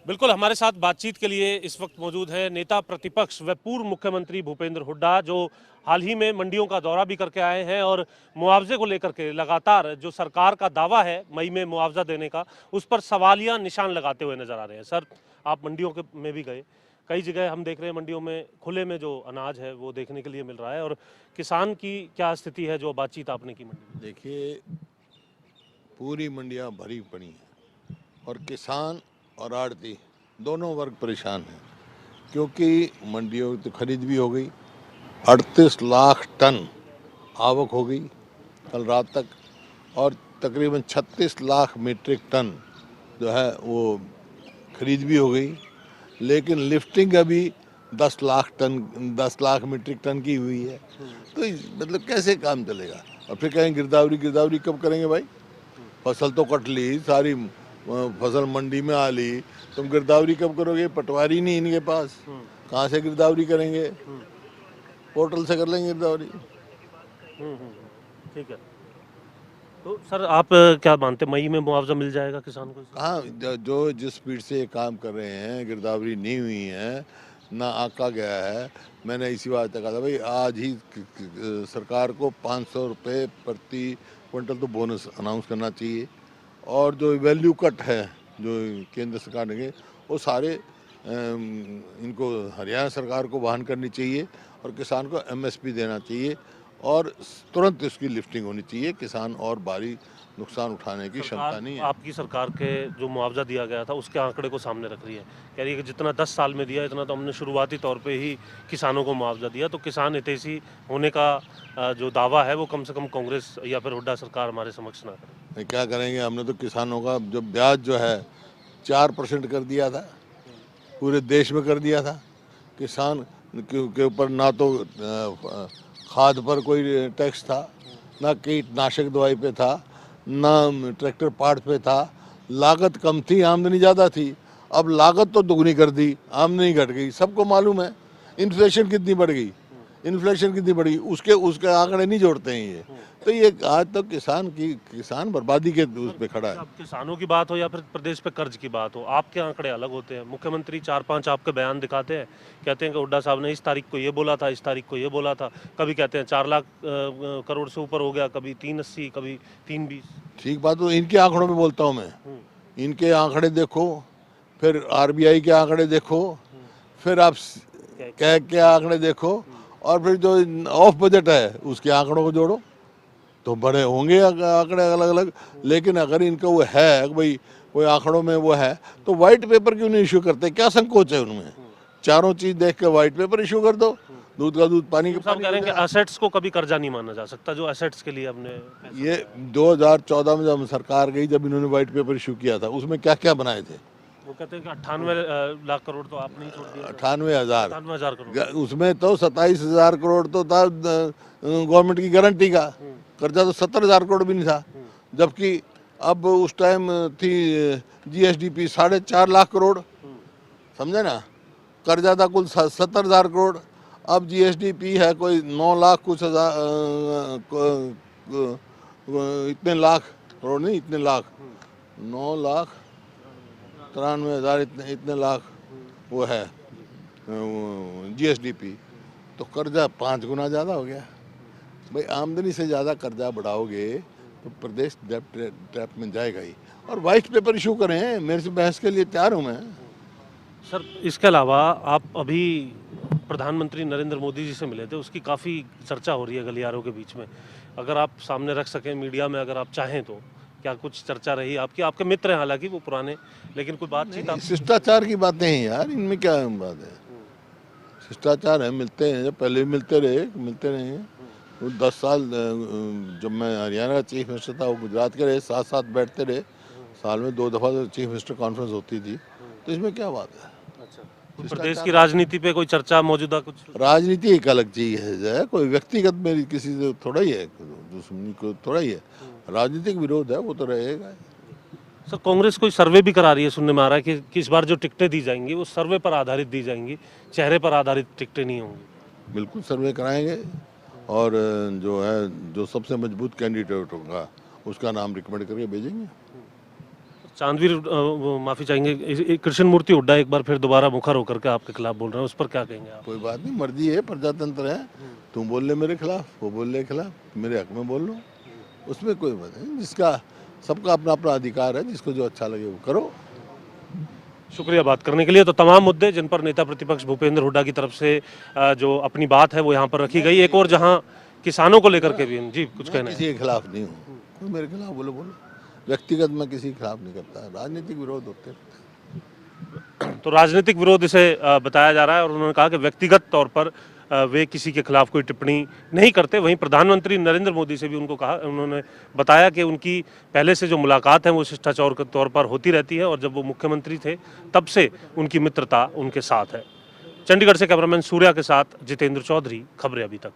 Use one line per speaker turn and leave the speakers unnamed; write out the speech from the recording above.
बिल्कुल, हमारे साथ बातचीत के लिए इस वक्त मौजूद है नेता प्रतिपक्ष व पूर्व मुख्यमंत्री भूपेंद्र हुड्डा, जो हाल ही में मंडियों का दौरा भी करके आए हैं और मुआवजे को लेकर के लगातार जो सरकार का दावा है मई में मुआवजा देने का, उस पर सवालिया निशान लगाते हुए नजर आ रहे हैं। सर, आप मंडियों के में भी गए, कई जगह हम देख रहे हैं मंडियों में खुले में जो अनाज है वो देखने के लिए मिल रहा है, और किसान की क्या स्थिति है, जो बातचीत आपने की मंडी में?
देखिए, पूरी मंडियां भरी पड़ी हैं और किसान और आड़ती दोनों वर्ग परेशान हैं, क्योंकि मंडियों की तो खरीद भी हो गई। 38 लाख टन आवक हो गई कल रात तक, और तकरीबन 36 लाख मीट्रिक टन जो है वो खरीद भी हो गई। लेकिन लिफ्टिंग अभी 10 लाख मीट्रिक टन की हुई है। तो मतलब कैसे काम चलेगा? और फिर कहें गिरदावरी गिरदावरी कब करेंगे भाई? फसल तो कट ली सारी, फसल मंडी में आ ली, तुम गिरदावरी कब करोगे? पटवारी नहीं इनके पास, कहाँ से गिरदावरी करेंगे? पोर्टल से कर लेंगे गिरदावरी।
ठीक है। तो सर, आप क्या मानते हैं, मई में मुआवजा मिल जाएगा किसान को?
कहाँ जो जिस स्पीड से ये काम कर रहे हैं, गिरदावरी नहीं हुई है, ना आका गया है। मैंने इसी बात तक कहा था भाई, आज ही सरकार को 500 रुपये प्रति क्विंटल तो बोनस अनाउंस करना चाहिए। और जो वैल्यू कट है जो केंद्र सरकार ने, वो सारे इनको हरियाणा सरकार को वहन करनी चाहिए और किसान को एमएसपी देना चाहिए और तुरंत इसकी लिफ्टिंग होनी चाहिए। किसान और भारी नुकसान उठाने की क्षमता नहीं है।
आपकी सरकार के जो मुआवजा दिया गया था उसके आंकड़े को सामने रख रही है, कह रही है कि जितना 10 साल में दिया इतना तो हमने शुरुआती तौर पे ही किसानों को मुआवजा दिया। तो किसान हितैषी होने का जो दावा है वो कम से कम कांग्रेस या फिर हुड्डा सरकार हमारे समक्ष ना करे।
नहीं, क्या करेंगे? हमने तो किसानों का जो ब्याज जो है 4% कर दिया था, पूरे देश में कर दिया था। किसान के ऊपर ना तो खाद पर कोई टैक्स था, ना कीटनाशक दवाई पे था, ना ट्रैक्टर पार्ट पे था। लागत कम थी, आमदनी ज़्यादा थी। अब लागत तो दुगनी कर दी, आमदनी घट गई। सबको मालूम है इन्फ्लेशन कितनी बढ़ गई, इन्फ्लेशन कितनी बढ़ी, उसके उसके आंकड़े नहीं जोड़ते हैं ये। तो ये आज तक किसान बर्बादी के उस पे खड़ा है।
अब किसानों की बात हो या फिर प्रदेश पे कर्ज की बात हो, आपके आंकड़े अलग होते हैं। मुख्यमंत्री 4-5 आपके बयान दिखाते हैं, कहते हैं कि हुड्डा साहब ने इस तारीख को ये बोला था, इस तारीख को ये बोला था। कभी कहते हैं 4 लाख करोड़ से ऊपर हो गया, कभी 380, कभी 320।
ठीक बात, तो इनके आंकड़ों में बोलता हूँ मैं। इनके आंकड़े देखो, फिर आरबीआई के आंकड़े देखो, फिर आप कैग के आंकड़े देखो, और फिर जो ऑफ बजट है उसके आंकड़ों को जोड़ो, तो बड़े होंगे आंकड़े अलग अलग। लेकिन अगर इनका वो है भाई, कोई आंकड़ों में वो है, तो वाइट पेपर क्यों नहीं इशू करते? क्या संकोच है उनमें? चारों चीज देख के वाइट पेपर इशू कर दो। दूध का दूध, पानी का
साहब
पानी
कह
हो
रहे हैं कि
जाए।
असेट्स को कभी कर्जा नहीं माना जा सकता, जो असेट्स के लिए हमने
ये 2014 में जब सरकार गई, जब इन्होंने वाइट पेपर इशू किया था, उसमें क्या क्या बनाए थे?
वो कहते हैं कि 98 लाख करोड़ तो आपने ही छोड़ दिया।
98,000।
98,000 करोड़।
उसमें तो 27,000 करोड़ तो था गवर्नमेंट की गारंटी का। कर्जा तो 70,000 करोड़ भी नहीं था। जबकि अब उस टाइम थी जीएसडीपी 4.5 लाख करोड़, समझे ना? कर्जा था कुल 70,000 करोड़। अब जीएसडीपी है कोई 9 लाख कुछ हजार, इतने लाख करोड़ नहीं, इतने लाख, 9,93,000, इतने लाख वो है जीएसडीपी। तो कर्जा 5 गुना ज़्यादा हो गया। भाई, आमदनी से ज़्यादा कर्जा बढ़ाओगे तो प्रदेश डेब्ट ट्रैप में जाएगा ही। और वाइट पेपर इशू करें, मेरे से बहस के लिए तैयार हूँ मैं।
सर, इसके अलावा आप अभी प्रधानमंत्री नरेंद्र मोदी जी से मिले थे, उसकी काफ़ी चर्चा हो रही है गलियारों के बीच में। अगर आप सामने रख सकें मीडिया में, अगर आप चाहें तो, क्या कुछ चर्चा रही आपकी? आपके मित्र हैं हालांकि वो पुराने, लेकिन कोई बातचीत आप?
शिष्टाचार की बातें हैं यार, इनमें क्या बात है? शिष्टाचार है, मिलते हैं, जब पहले भी मिलते रहे हैं। वो 10 साल जब मैं हरियाणा का चीफ मिनिस्टर था, वो गुजरात के रहे, साथ साथ बैठते रहे। साल में 2 दफ़ा तो चीफ मिनिस्टर कॉन्फ्रेंस होती थी। तो इसमें क्या बात है?
अच्छा, कोई प्रदेश की राजनीति पे कोई चर्चा मौजूदा कुछ?
राजनीति एक अलग चीज है, कोई व्यक्तिगत मेरी किसी से थोड़ा ही है, दुश्मनी को थोड़ा ही है। राजनीतिक विरोध है, वो तो रहेगा।
सर, कांग्रेस कोई सर्वे भी करा रही है, सुनने में आ रहा है कि इस बार जो टिकटें दी जाएंगी वो सर्वे पर आधारित दी जाएंगी, चेहरे पर आधारित टिकटें नहीं होंगी।
बिल्कुल सर्वे कराएंगे, और जो है, जो सबसे मजबूत कैंडिडेट होगा उसका नाम रिकमेंड करके भेजेंगे।
चांदवीर माफी चाहेंगे, कृष्ण मूर्ति हुड्डा एक बार फिर दोबारा मुखर होकर के आपके खिलाफ बोल रहे हैं, उस पर क्या कहेंगे आप?
कोई बात नहीं, मर्जी है, प्रजातंत्र है। तुम बोल ले मेरे खिलाफ, वो बोल ले खिलाफ, मेरे हक में बोल लो, उसमें कोई बात नहीं। जिसका सबका अपना अपना अधिकार है, जिसको जो अच्छा लगे वो करो।
शुक्रिया बात करने के लिए। तो तमाम मुद्दे जिन पर नेता प्रतिपक्ष भूपेंद्र हुड्डा की तरफ से जो अपनी बात है वो यहाँ पर रखी गई। एक और जहाँ किसानों को लेकर के भी जी कुछ
मैं
कहना है।
किसी के खिलाफ नहीं हूँ, कोई मेरे खिलाफ बोलो बोलो, व्यक्तिगत मैं किसी के खिलाफ नहीं करता, राजनीतिक विरोध होते हैं।
तो राजनीतिक विरोध इसे बताया जा रहा है और उन्होंने कहा कि व्यक्तिगत तौर पर वे किसी के खिलाफ कोई टिप्पणी नहीं करते। वहीं प्रधानमंत्री नरेंद्र मोदी से भी उनको कहा, उन्होंने बताया कि उनकी पहले से जो मुलाकात है वो शिष्टाचार के तौर पर होती रहती है और जब वो मुख्यमंत्री थे तब से उनकी मित्रता उनके साथ है। चंडीगढ़ से कैमरामैन सूर्या के साथ जितेंद्र चौधरी, खबरें अभी तक।